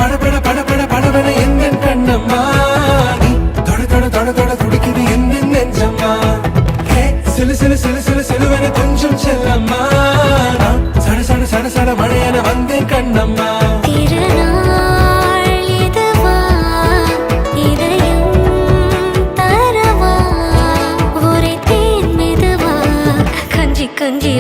படபட படபட படபட எந்த கண்ணம்மா நீ தொட தொட தொட தொட துடிக்குது எந்த நெஞ்சம்மா ஹே சிலு சிலு சிலு சிலு சிலுவன கொஞ்சம் செல்லம்மா நான் சட சட சட சட மழையன வந்தேன் கண்ணம்மா திருநாள் இதுவா இதயம் தரவா ஒரே தேன் மெதுவா கஞ்சி கஞ்சி